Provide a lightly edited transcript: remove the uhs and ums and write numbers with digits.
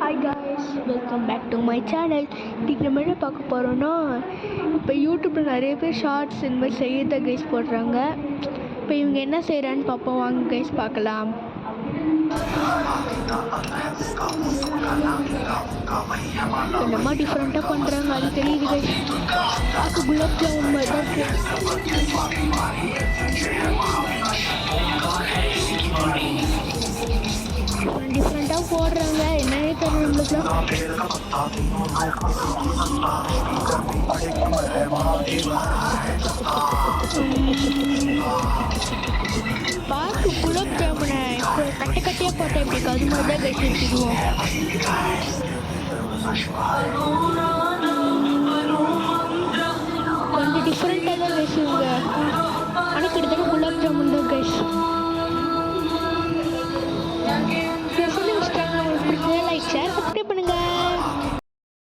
Hi guys, welcome back to my channel. இன்றைக்கி நம்ம என்ன பார்க்க போகிறோன்னா, இப்போ யூடியூப்பில் நிறைய பேர் ஷார்ட்ஸ் இந்த மாதிரி செய்யறத கைஸ் போடுறாங்க. இப்போ இவங்க என்ன செய்கிறான்னு பார்ப்போம், வாங்க கைஸ் பார்க்கலாம். என்னமா டிஃப்ரெண்ட்டாக பண்ணுறாங்க அது தெரியுது கைஸ். பார்க்க குலாப் ஜாமுன் மாதிரி தான் டிஃப்ரெண்ட்டாக போடுறாங்க, என்னன்னே தெரியல நம்மளுக்குலாம். பார்த்து குலாப் ஜாமுனை கட்டை கட்டையாக போட்டேன் எப்படி அது மாதிரி தான் கைஸ் எடுத்துக்குவோம். கொஞ்சம் டிஃப்ரெண்ட்டாக தான் கைஸ் இவங்க, ஆனால் கிட்டத்தட்ட குலாப் ஜாமுன் தான் கைஸ்.